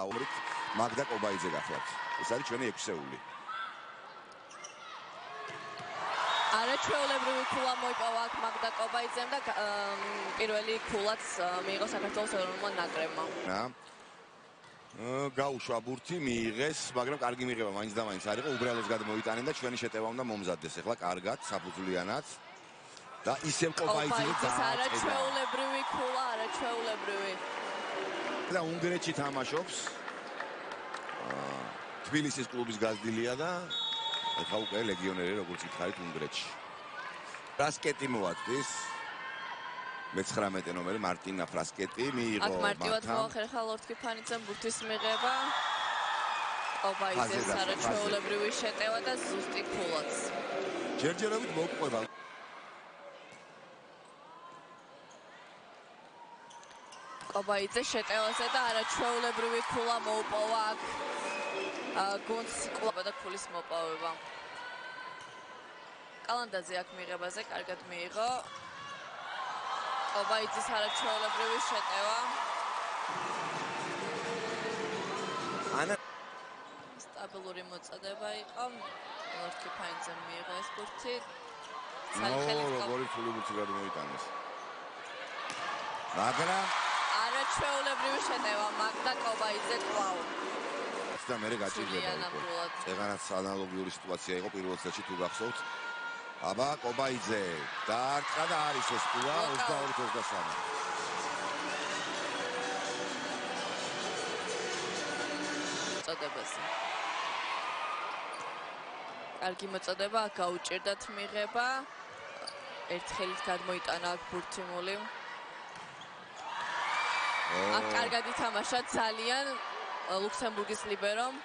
ფაულით მაგდა კობაიძე გახლავთ. ეს არის ჩვენი 6-ეული. არაჩვეულებრივი ქულა მოიპოვა აქ მაგდა კობაიძემ და პირველი ქულაც მიიღო საქართველოს ეროვნულმა ნაკრებმა. გაუშვა ბურთი, მიიღეს, მაგრამ კარგი მიღება მაინც და მაინც არ იყო, უბრალოდ გადმოიტანენ და ჩვენი შეტევა უნდა მომზადდეს. ეხლა კარგად, საფუძვლიანად და ისევ კობაიძეს არაჩვეულებრივი ქულა, არაჩვეულებრივი. და უნგრეთში თამაშობს. თბილისის კლუბის გაზრდილია და ეხლა უკვე ლეგიონერი როგორც ითხარით უნგრეთში. ფრასკეტი მოაწვის. მე-19 ნომერი მარტინა ფრასკეტი მიიღო. აქ მარტივად მოახერხა ლორთქიფანიძემ ბურთის მიღება. კობაიძეს არაჩვეულებრივი შეტევა და ზუსტი ქულაც. ჯერჯერობით მოუყვება. კობაიძე შეტევაზე და არაჩვეულებრივი ქულა მოუპოვა აქ გუნდს კლუბა და ქულის მოპოვება. კალანდაძე აქ მიღებაზე კარგად მიიღო. კობაიძის არაჩვეულებრივი შეტევა. სტაბილური მოწოდება იყო. ლორთქიფანიძემ მიიღო ეს ბურთი. როგორი ფული ბურთი გადმოიტანეს. მაგრამ არაჩვეულებრივი შეტევა მაგდა კობაიძე კვლავ. და მე გაჭირდება უკვე. წეგანაც ანალოგიური სიტუაცია იყო პირველ სეტში თუ გახსოვთ. აბა კობაიძე დაარტყა და არის ეს ქულა 22-23. მოწოდებაზე. კარგი მოწოდება, გაუჭირდათ მიღება. ერთხელით გადმოიტანა აქ ბურთიმული. აქ კარგად ითამაშა ძალიან ლუქსემბურგის ლიბერომ.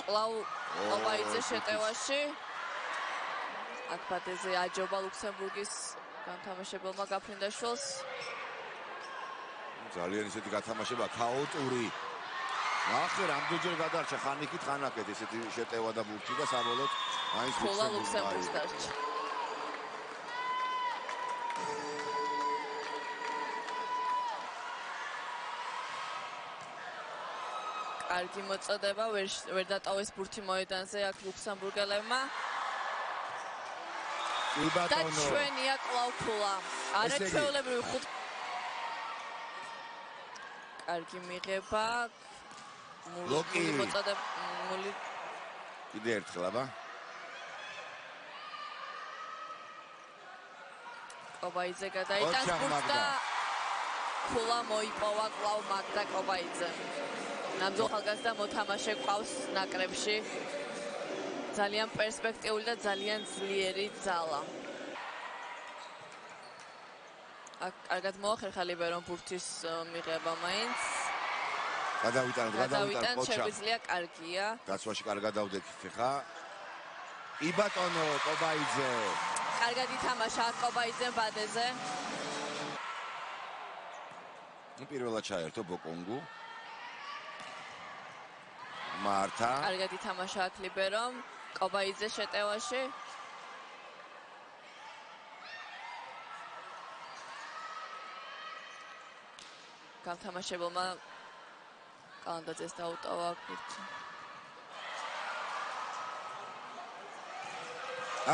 კვლავ კობაიძე შეტევაში. აქ ბადეზე აჯობა ლუქსემბურგის განთამაშებელმა გაფრინდაშვილს. ძალიან ისეთი გათამაშება ქაოტური. ნახე რამდენჯერ გადარჩა ხანიკით ხანაკეთ ესეთი შეტევა და ბურთი და საბოლოოდ მაინც ლუქსემბურგს დარჩა. კარგი მოწოდება, ვერ დატოვეს ბურთი მოედანზე აქ ლუქსემბურგელებმა. და ჩვენია კვლავ ქულა. არაჩვეულებრივი ხუთ. კარგი მიღება. ლოკი მოწოდება. კიდე ერთხელ აბა. კობაიძე გადაიტანს ბურთს და ქულა მოიპოვა კვლავ მაგდა კობაიძემ. ნამდვილ ხალხასთან მოთამაშე ყავს ნაკრებში. ძალიან პერსპექტიული და ძალიან ძლიერი ძალა. აქ კარგად მოახერხა ლიბერომ ბურთის მიღება მაინც. გადავიტან პოჩა. შეგვიძლია კარგია. გაცვაში კარგად დავდექით ხა. იბატონო კობაიძე. კარგად ითამაშა აქ კობაიძემ ბადეზე. პირველად ჩაერთო ბოკონგუ. მართა. კარგად ითამაშა აქ ლიბერომ. კობაიძე შეტევაში. განთამაშებელმა კალანდაძეს დაუტოვა აქ ბურთი.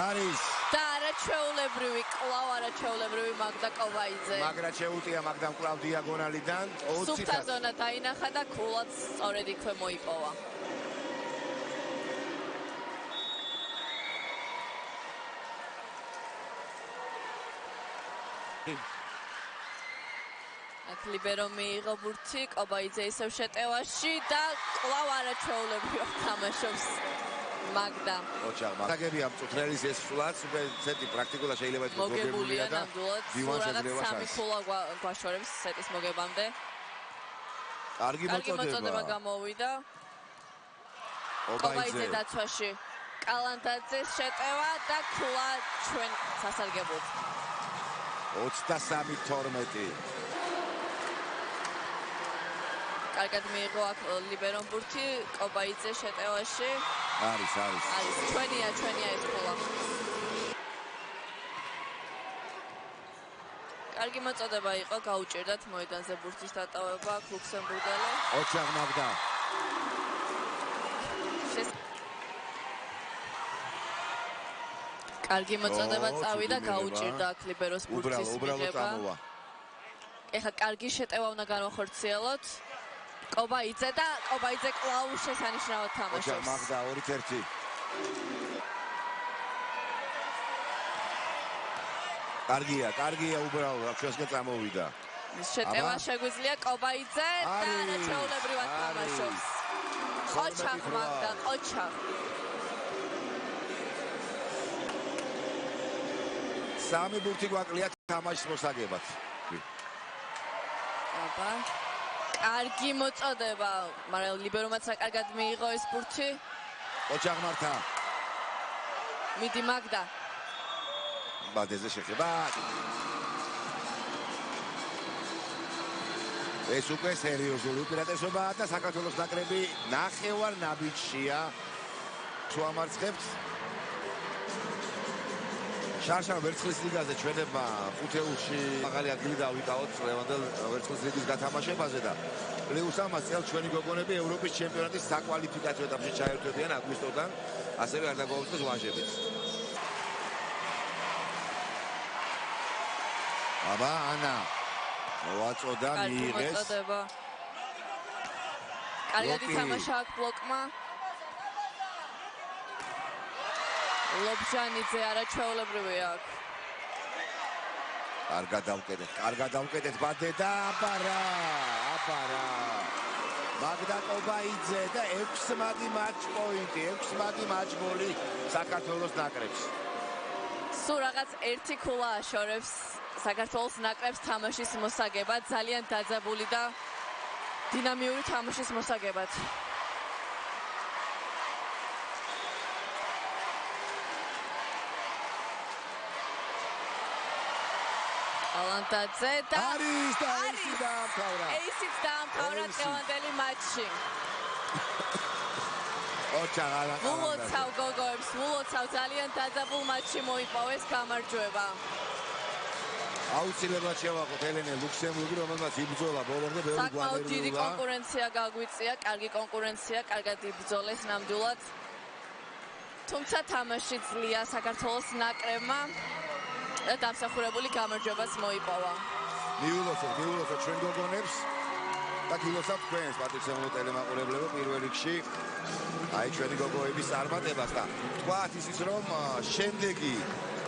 არის და არაჩვეულებრივი, კვლავ არაჩვეულებრივი მაგდა კობაიძე. მაგრად შეუტია მაგდამ კვლავ დიაგონალიდან 20-ით. სუფთა ზონა დაინახა და ქულაც სწორედ იქვე მოიპოვა. აქ ლიბერო მიიღო ბურთი, კობაიძე ისევ შეტევაში და კვლავ არაჩვეულებრივ თამაშობს მაგდა. ოჩა, მაგდაგები ამ წუთრელის ეს სულაც უკვე სეტი პრაქტიკულად შეიძლება ითქვას მოგებულია და დივანს ეძლევა სამი ქულა გვაშორებს სეტის მოგებამდე. კარგი მოწოდება გამოვიდა. კობაიძე დაცვაში. კალანდაძეს შეტევა და ქულა ჩვენ სასარგებლოდ. 23-12. კარგად მიიღო აქ ლიბერომ ბურთი, კობაიძე შეტევაში. არის. ჩვენია ეს ქულა. კარგი მოწოდება იყო, გაუჭირდათ მოედანზე ბურთის დატოვება ლუქსემბურგელო. ოჩაღ მაგდა. კარგი მოწოდება წავიდა, გაუჭირდა აქ ლიბეროს ბურთის მიღება. ეხლა კარგი შეტევა უნდა განვახორციელოთ. კობაიძე და კობაიძე კვლავ შესანიშნავად თამაშობს. ოჩაღ მაგდა 2-1. კარგია უბრალოდ ჩვენსკენ წამოვიდა. შეტევა შეგვიძლია კობაიძე და არაჩვეულებრივად თამაშობს. ოჩაღ მაგდა, ოჩაღ. სამი ბურთი გვაკლია თამაშის მოსაგებად. აბა. კარგი მოწოდება, მაგრამ ლიბერომაც საკარგად მიიღო ეს ბურთი. ოჩაღ მართა. მიდი მაგდა. ბადეზე შეხება. ეს უკვე სერიოზული უპირატესობაა და საქართველოს ნაკრები ნახევარ ნაბიჯშია. თუ ამარცხებთ შარშან ვერცხლის ლიგაზე ჩვენებმა ხუთეულში მაღალი ადგილი დავიკავოთ ლევანდელ ვერცხლის ლიგის გათამაშებაზე და პლუს ამას წელს ჩვენი გოგონები ევროპის ჩემპიონატის საკვალიფიკაციო ეტაპში ჩაერთვებიან აგვისტოდან, ასევე არ დაგავიწყდეს ვაჟებიც. აბა ანა მოაწოდა მიიღეს. კარგად ითამაშა აქ ბლოკმა. ლობჟანიძე არაჩვეულებრივი აქ. კარგად დავკეტეთ ბადე და აბარა. მაგდა კობაიძე და 6 მაგი მატჩ პოინტი, 6 მაგი მატჩ გოლი საქართველოს ნაკრებს. სულ რაღაც ერთი ქულა აშორებს საქართველოს ნაკრებს თამაშის მოსაგებად, ძალიან დაძაბული და დინამიური თამაშის მოსაგებად. ალანდაძე და არის და ეისი დაამთავრა. ეისიც დაამთავრა დღევანდელი მატჩი. ოჩაღ ალანდაძე. მულოცავ გოგოებს, მულოცავ ძალიან დაძაბულ მატჩში მოიპოვეს გამარჯვება. აუცილებლად შევახოთ ელენე ლუქსემბურგი, რომელმაც იბრძოლა ბოლომდე ბევრი გვანერიულა. საკმაოდ დიდი კონკურენცია გაგვიწია, კარგი კონკურენცია, კარგად იბრძოლეს ნამდვილად. თუმცა თამაში ძლია საქართველოს ნაკრებმა და დამსახურებული გამარჯვებაც მოიპოვა. მიულოცოთ ჩვენ გოგონებს და გილოცავთ თქვენს პატრიცემულო ტელემაყურებლებო პირველ რიგში. აი ჩვენი გოგოების წარმატებას და თქვათ ისიც რომ შემდეგი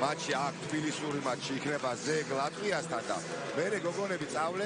მატჩი აქ თბილისური მატჩი იქნება ზეგ ლატვიასთან და მერე გოგონები წავლენ